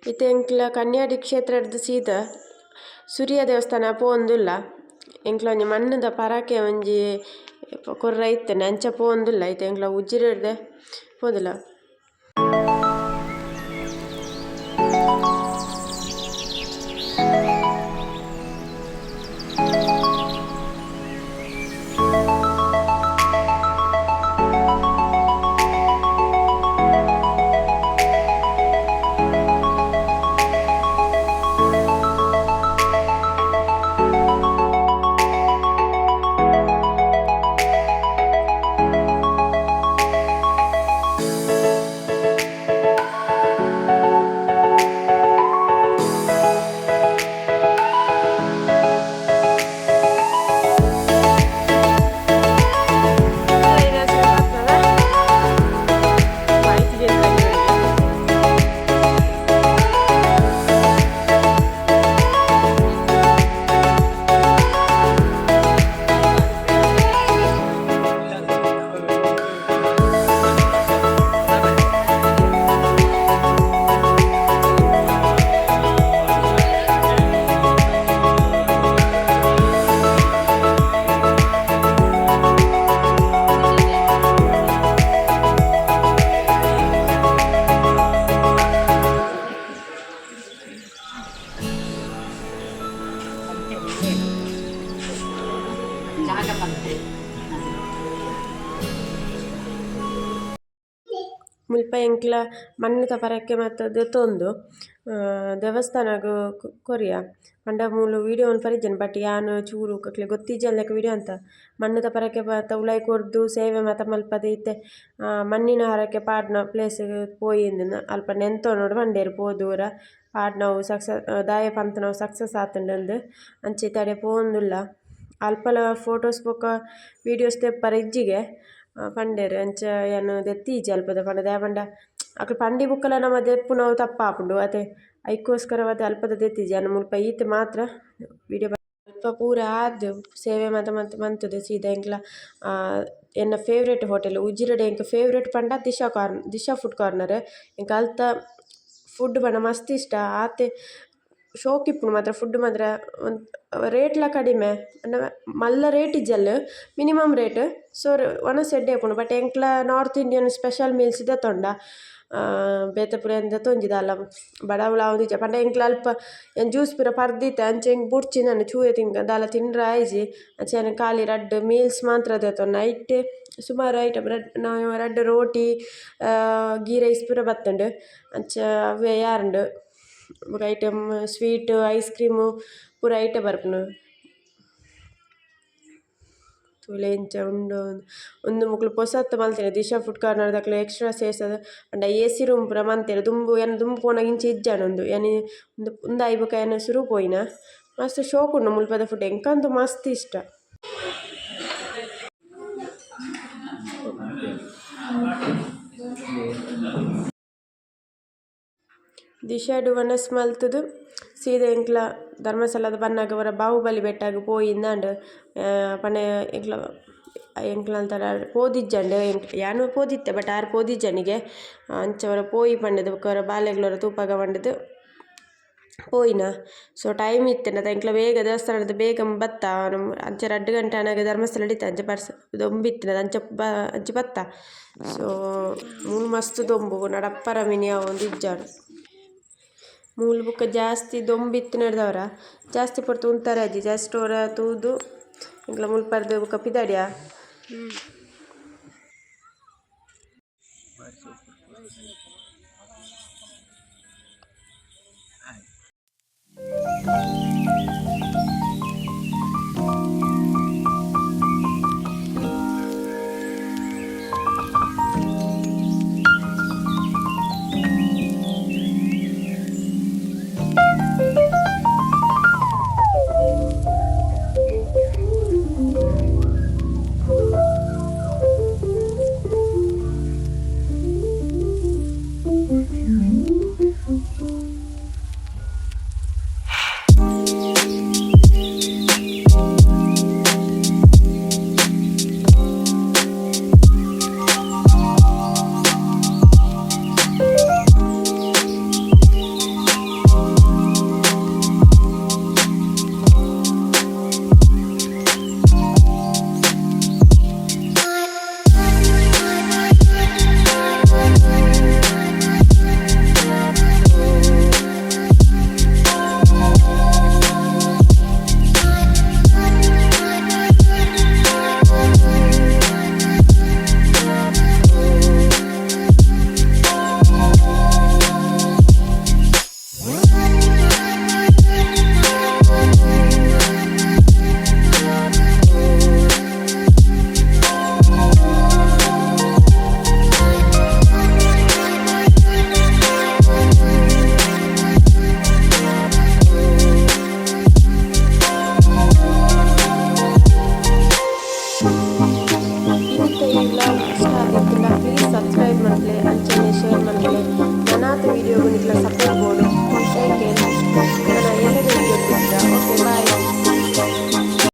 ಇತ್ತೆ ಎಂಕ್ಲ ಕನ್ಯಾಡಿ ಕ್ಷೇತ್ರದ ಸೀದ ಸೂರ್ಯ ದೇವಸ್ಥಾನ ಪೋಂದುಲ್ಲ. ಎಂಕ್ಲ ಒಂಜಿ ಮಣ್ಣದ ಪರಾಕೆ ಒಂಜಿ ಕೊರ್ರ ಇತ್ತನೆ ಅಂಚ ಪೋಂದುಲ್ಲ. ಇತ್ತೆ ಎಂಕ್ಲ ಉಜ್ಜಿರಡ್ದೆ ಪೋದುಲ್ಲ. ಮುಲ್ಪ ಎಂಕ್ಲ ಮಣ್ಣದ ಪರಕ್ಕೆ ಮತ್ತದು ತೊಂದು ದೇವಸ್ಥಾನಗ್ ಕೊರಿಯ ಪಂಡ ಮೂಲು ವೀಡಿಯೋ ಪರಿಜನ್ ಬಟ್ ಯಾನು ಚೂರು ಕಕ್ಲೆ ಗೊತ್ತಿಜ್ಜನ್ಲೆಕ್ಕ ವೀಡಿಯೋ ಅಂತ ಮಣ್ಣದ ಪರಕ್ಕೆ ಮಾತ ಉಲಾಯಿ ಕೊರ್ದು ಸೇವೆ ಮಾತ ಮಲ್ಪದ ಇತ್ತೆ ಮಣ್ಣಿನ ಹರಕ್ಕೆ ಪಾಡ್ನ ಪ್ಲೇಸ್ ಪೋಯಿಂದಿನ ಅಲ್ಪ ನೆಂತೋ ನೋಡು ಮಂಡೇರು ಪೋದೂರ ಪಾಡ್ ನಾವು ದಾಯ ಪಂತ ನಾವು ಸಕ್ಸಸ್ ಆತಂಡು ಅಂಚೆ ತಡೆ ಪೋಂದುಲ್ಲ ಅಲ್ಪಲ ಫೋಟೋಸ್ ಬೊಕ್ಕ ವೀಡಿಯೋಸ್ ತೆಪ್ಪರ ಇಜ್ಜಿಗೆ ಪಂಡೇರು ಅಂಚ ಏನು ದೆತ್ತೀಜಿ ಅಲ್ಪದ ಪಂಡ ದೇ ಪಂಡ ಅಕ್ಲು ಪಂಡಿ ಬುಕ್ಕಲ ನಮ್ಮ ದೆಪ್ಪು ನಾವು ತಪ್ಪಾಪುಂಡು ಅತೆ ಐಕೋಸ್ಕರವಾದ ಅಲ್ಪದ ದೆತ್ತೀಜಿ ಅನ್ನ ಮುಲ್ಪ ಈತೆ ಮಾತ್ರ ವೀಡಿಯೋ ಅಲ್ಪ ಪೂರ ಆದ್ದು ಸೇವೆ ಮಾತ ಮಂತದೆ ಸೀದಾ ಎಂಕ್ಲ ಎನ್ನ ಫೇವ್ರೇಟ್ ಹೋಟೆಲ್ ಉಜಿರೆಡೆ ಎಂಕ ಫೇವ್ರೇಟ್ ಪಂಡ ದಿಶಾ ಫುಡ್ ಕಾರ್ನರ್ ಎಂಕ ಅಲ್ತ ಫುಡ್ ಪಂಡ ಮಸ್ತ್ ಇಷ್ಟ ಆತೆ ಶೋಕಿಪ್ಪುನು ಮಾತ್ರ ಫುಡ್ ಮಾತ್ರ ರೇಟ್ಲ ಕಡಿಮೆ ಮಲ್ಲ ರೇಟ್ ಇಜ್ಜಲ್ ಮಿನಿಮಮ್ ರೇಟ್ ಸೊ ಒನಸ್ ಎಡ್ಡೆ ಆಪುಂಡು ಬಟ್ ಎಂಕ್ಲ ನಾರ್ತ್ ಇಂಡಿಯನ್ ಸ್ಪೆಷಲ್ ಮೀಲ್ಸ್ ದೆತೊಂಡ ಬೇತೆ ಎಂದ ತೊಂಜಿದ ಬಡವಳ ಅವನಿಜ ಪಂಡ ಎಂಕ್ಲ ಅಲ್ಪ ಏನು ಜ್ಯೂಸ್ ಪೂರ ಪರ್ದಿತ್ತೆ ಅಂಚೆ ಹೆಂಗೆ ಬುಡ್ಚಿ ನಾನು ಚೂಯೆ ದಾಲ ತಿಂಡ್ರೆ ಆಯ್ಜಿ ಅಂಚೆ ಖಾಲಿ ರಡ್ಡ್ ಮೀಲ್ಸ್ ಮಾತ್ರ ದೆತೊಂಡ ನೈಟ್ ಸುಮಾರು ಐಟಮ್ ನಾವು ರಡ್ಡ್ ರೋಟಿ ಗೀ ರೈಸ್ ಪೂರ ಬತ್ತಂಡು ಅಂಚ ಅವೇ ಯಾರುಂಡು ಐಟಮ್ ಸ್ವೀಟ್ ಐಸ್ ಕ್ರೀಮು ಪೂರ ಐಟ ಬರ್ಪುನು ತುಲೆ ಇಂಚ ಉಂಡು ಒಂದು ಮುಕ್ಳು ಪೊಸತ್ತು ಮಲ್ತೇನೆ ದಿಶಾ ಫುಡ್ ಕಾರ್ನರ್ ದಕ್ಲೆ ಎಕ್ಸ್ಟ್ರಾ ಸೇರ್ಸದ ಅಂಡ ಎ ಸಿ ರೂಮ್ ಪೂರ ಮಂತೇನೆ ದುಂಬು ಏನು ದುಂಬು ಪೋನಾಗ ಇಂಚ ಇಜ್ಜಾನು ಒಂದು ಏನು ಒಂದು ಐಬಕ ಏನು ಸುರು ಪೋಯಿನ ಮಸ್ತ್ ಶೋಕ್ ಉಂಡು ಮುಲ್ಪದ ಫುಡ್ ಎಂಕಂತೂ ಮಸ್ತ್ ಇಷ್ಟ ದಿಶಾಡು ವನಸ್ ಮಲ್ತದು ಸೀದಾ ಎಂಕ್ಲ ಧರ್ಮಸ್ಥಳದ ಬನ್ನಾಗ ಅವರ ಬಾಹುಬಲಿ ಬೆಟ್ಟಾಗ ಪೋಯಿಂದಾಂಡು ಪಂಡ ಎಂಕ್ಲ ಅಂತಾರ ಪೋದಿಜ್ಜಂಡು ಯಾನು ಪೋದಿತ್ತೆ ಬಟ್ ಆರು ಪೋದಿಜ್ಜನಿಗೆ ಅಂಚವರ ಪೋಯಿ ಪಂಡದು ಅವರ ಬಾಲೆಗ್ಲವರ ತೂಪಾಗ ಪಂಡದು ಪೋಯಿನ ಸೊ ಟೈಮ್ ಇತ್ತೇನೆ ಅದು ಎಂಕ್ಲ ಬೇಗ ದೇವಸ್ಥಾನದ ಬೇಗ ಬತ್ತ ಅಂಚೆ 2 ಗಂಟೆ ಅನಾಗ ಧರ್ಮಸ್ಥಳ ಹಿಡಿತ ಅಂಚೆ ದೊಂಬಿತ್ತಿನ ಅಂಚೆ ಬತ್ತ ಸೊ ಮೂಲು ಮಸ್ತ್ ದೊಂಬು ನಡಪ್ಪರ ಮಿನಿ ಒಂದು ಇಜ್ಜಾಡು ಮೂಲು ಬುಕ್ಕ ಜಾಸ್ತಿ ದೊಂಬಿತ್ತು ನಡೆದವರ ಜಾಸ್ತಿ ಪಡ್ತು ಉಂತಾರೆ ಅಜ್ಜಿ ಜಾಸ್ತಿ ಅವರ ತೂದು ಎಂಕ್ಲ ಮುಲ್ಪರ್ದು ಬುಕ್ಕ ಪಿದಾಡಿಯ ಈ ವ್ಲಾಗ್ ಇಷ್ಟ ಆಗಿರ್ತಂಡ ಪ್ಲೀಸ್ ಸಬ್ಸ್ಕ್ರೈಬ್ ಮನ್ಪಲೆ ಅಂಚನೆ ಶೇರ್ ಮನ್ಪಲೆ ನನಾತ ವೀಡಿಯೋಗು ನಿಕ್ಲ ಸಪೋರ್ಟ್ ಬೋಡು ಥ್ಯಾಂಕ್ ಯು.